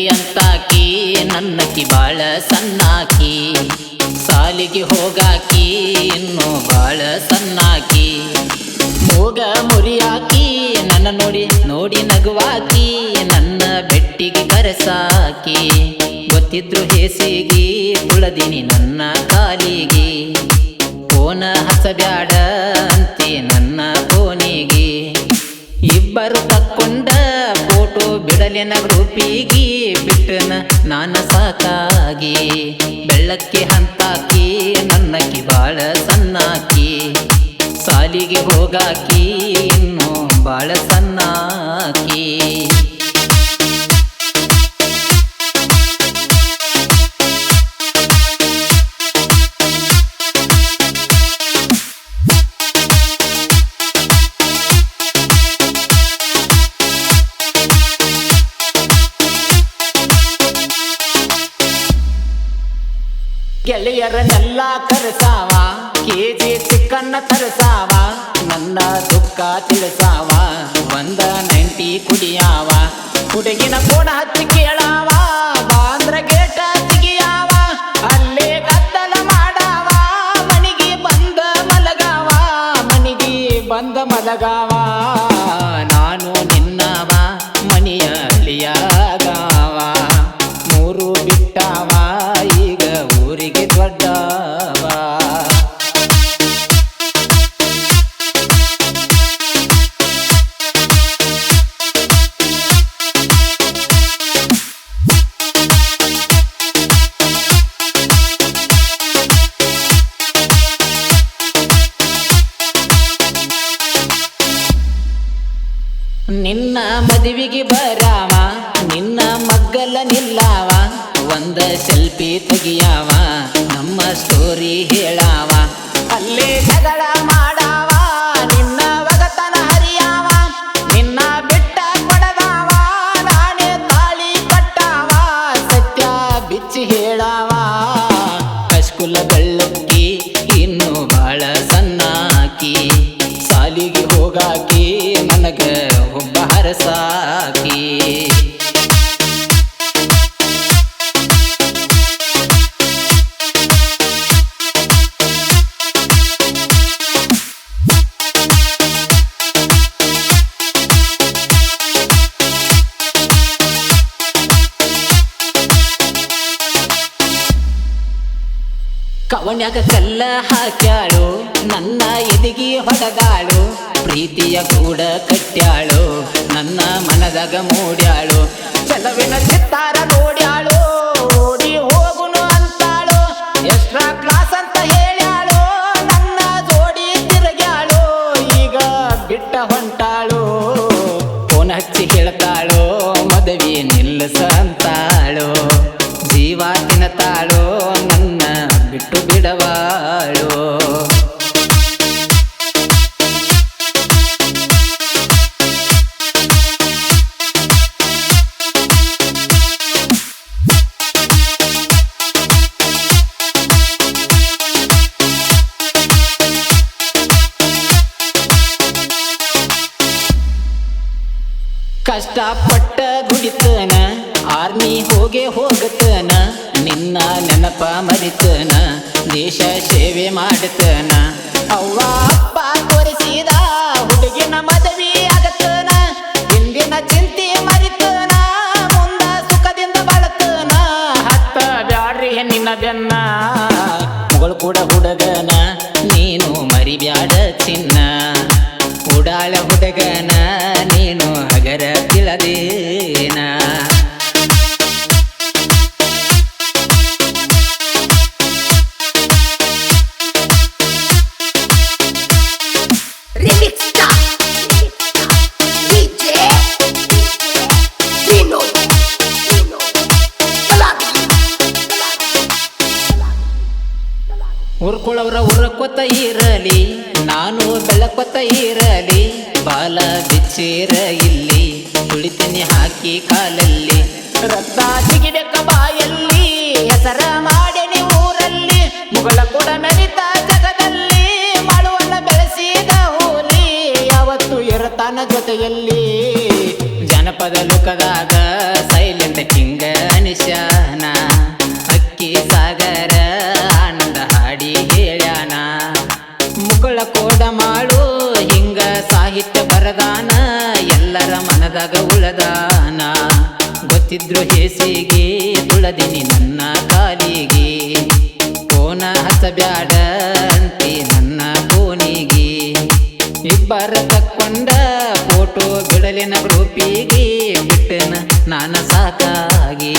ಅಂತಾಕಿ ನನ್ನಕಿ ಬಾಳ ಸಣ್ಣಾಕಿ ಸಾಲಿಗೆ ಹೋಗಾಕಿ ಇನ್ನು ಬಾಳ ಸಣ್ಣಾಕಿ ಮೂಗ ಮುರಿಯಾಕಿ ನನ್ನ ನೋಡಿ ನೋಡಿ ನಗುವಾಕಿ ನನ್ನ ಬೆಟ್ಟಿಗೆ ಕರೆಸಾಕಿ ಗೊತ್ತಿದ್ರು ಹೇಸಿಗಿ ತುಳದಿನಿ ನನ್ನ ಕಾಲಿಗೆ ಫೋನ ಹಚ್ಚಬ್ಯಾಡ ಅಂತಿ ನನ್ನ ಫೋನಿಗೆ ಇಬ್ಬರು ತಕ್ಕೊಂಡ ಫೋಟೋ ಬಿಡಲಿನ ಗ್ರೂಪಿಗೆ ಬಿಟ್ಟನ ನಾನ ಸಾಕಾಗಿ ಬೆಳ್ಳಕ್ಕೆ ಹಂತಾಕಿ ನನ್ನಕಿ ಬಾಳ ಸಣ್ಣಾಕಿ ಸಾಲಿಗೆ ಹೋಗಾಕಿ ಇನ್ನು ಬಾಳ ಸಣ್ಣಾಕಿ ಗೆಳೆಯರನ್ನೆಲ್ಲ ಕರೆಸಾವ ಕೆಜಿ ಚಿಕ್ಕನ್ನ ತರಸಾವ ನನ್ನ ದುಃಖ ತಿಳಿಸಾವ ಒಂದ 90 ಕುಡಿಯಾವ ಹುಡುಗಿನ ಕೋಣ ಹಚ್ಚಿ ಕೇಳಾವ ಬಾಂದ್ರ ಗೇಟ ಸಿಗಿಯಾವ ಅಲ್ಲೇ ಗದ್ದಲ ಮಾಡಾವ ಮನಿಗೆ ಬಂದ ಮಲಗಾವ ನಾನು ನಿನ್ನವ ಮನಿಯ ಅಳಿಯಾಗಾವ ಮೂರು ಬಿಟ್ಟಾವ ಈಗ ಊರಿಗೆ ದೊಡ್ಡವ ನಿನ್ನ ಮದುವೆಗೆ ಬರಾವ ನಿನ್ನ ಮಗ್ಗಲ ನಿಲ್ಲಾವ ಒಂದ ಸೆಲ್ಫಿ ತೆಗಿಯಾವ ನಮ್ಮ ಸ್ಟೋರಿ ಹೇಳಾವ ಅಲ್ಲೇ ಜಗಳ ಮಾಡಾವ ನಿನ್ನ ಒಗತನ ಹರಿಯಾವ ನಿನ್ನ ಬಿಟ್ಟ ಕೊಡದಾವ ನಾನೇ ತಾಳಿ ಕಟ್ಟಾವ ಸತ್ಯ ಬಿಚ್ಚಿ ಹೇಳಾವ ಕಸ್ಕುಲ ಬೆಳ್ಳಕ್ಕಿ ಇನ್ನು ಬಾಳ ಸಣ್ಣಾಕಿ ಸಾಲಿಗೆ ಹೋಗಾಕಿ ನನಗ ಒಬ್ಬ ಹರಸಾಕಿ ಕವನ್ಯಾಗ ಕಲ್ಲ ಹಾಕ್ಯಾಳು ನನ್ನ ಎದಿಗಿ ಹೊಡೆದಾಳು ಪ್ರೀತಿಯ ಕೂಡ ಕಟ್ಟ್ಯಾಳು ನನ್ನ ಮನದಾಗ ಮೂಡ್ಯಾಳು ಚಲವಿನ ಚಿತ್ತಾರ ನೋಡ್ಯಾಳು ಓಡಿ ಹೋಗುನು ಅಂತಾಳು ಎಕ್ಸ್ಟ್ರಾ ಕ್ಲಾಸ್ ಅಂತ ಹೇಳ್ಯಾಳು ನನ್ನ ಜೋಡಿ ತಿರುಗ್ಯಾಳು ಈಗ ಬಿಟ್ಟ ಹೊಂಟಾಳು ಫೋನ್ ಹಚ್ಚಿ ಹೇಳ್ತಾಳು ಮದುವೆ ನಿಲ್ಲಿಸ ಅಂತಾಳು ಜೀವ ತಿನ್ನತಾಳು ನನ್ನ ಬಿಟ್ಟು ಬಿಡವಾಳು ಕಷ್ಟಪಟ್ಟ ದುಡಿತನ ಆರ್ಮಿ ಹೋಗತನ ನಿನ್ನ ನೆನಪ ಮರಿತನ ದೇಶ ಸೇವೆ ಮಾಡತನ ಅವ್ವ ಅಪ್ಪ ತೋರಿಸಿದ ಹುಡುಗಿನ ಮದುವೆ ಆಗತನ ಹಿಂದಿನ ಚಿಂತೆ ಮರಿತನ ಮುಂದ ಸುಖದಿಂದ ಬಾಳತನ ಹತ್ತ ಬ್ಯಾಡ್ರಿ ಹೆಣ್ಣಿನ ಬೆನ್ನ ಮುಗಳು ಕೂಡ ಹುಡುಗನ ನೀನು ಮರಿಬ್ಯಾಡ ಚಿನ್ನ ಉಡಾಳ ಹುಡುಗನ ನೀನು ಹಗರ ತಿಳದೇನ ಉರ್ಕೊಳ್ಳವ್ರ ಉರ್ಕೊತ್ತ ಇರಲಿ ನಾನು ಬೆಳಕೊತ್ತ ಇರಲಿ ಬಾಲ ಬಿಚ್ಚಿರ ಇಲ್ಲಿ ತುಳಿತೀನಿ ಹಾಕಿ ಕಾಲಲ್ಲಿ ರಕ್ತ ಜಿಗಿಬೇಕ ಬಾಯಲ್ಲಿ ಹೆಸರ ಮಾಡೇನಿ ಊರಲ್ಲಿ ಮುಗಳ ಕೂಡ ಮೆರಿತ ಜಗದಲ್ಲಿ ಮಾಡುವನ್ನ ಬೆಳೆಸಿದ ಹೋಲಿ ಯಾವತ್ತು ಇರತಾನ ಜೊತೆಯಲ್ಲಿ ಜನಪದ ಲೋಕದಾಗ ಸೈಲೆಂಟ್ ಕಿಂಗ ಮನುಷ್ಯನ ಅಕ್ಕಿ ಸಾಗರ ಅಂಡ ಹಾಡಿ ಹೇಳ್ಯಾನ ಮುಗಳ ಕೋಡ ಮಾಡು ಹಿಂಗ ಸಾಹಿತ್ಯ ಬರದಾನ ಎಲ್ಲರ ಮನದಾಗ ಉಳದಾನ ಗೊತ್ತಿದ್ರು ಹೇಸಿಗೆ ತುಳದಿನಿ ನನ್ನ ಕಾಲಿಗೆ ಫೋನ ಹಚ್ಚಬ್ಯಾಡ ಅಂತಿ ನನ್ನ ಫೋನಿಗೆ ಇಬ್ಬರ ತಕ್ಕೊಂಡ ಫೋಟೋ ಬಿಡಲಿನ ಗ್ರೂಪಿಗೆ ಬಿಟ್ಟನ ನಾನ ಸಾಕಾಗಿ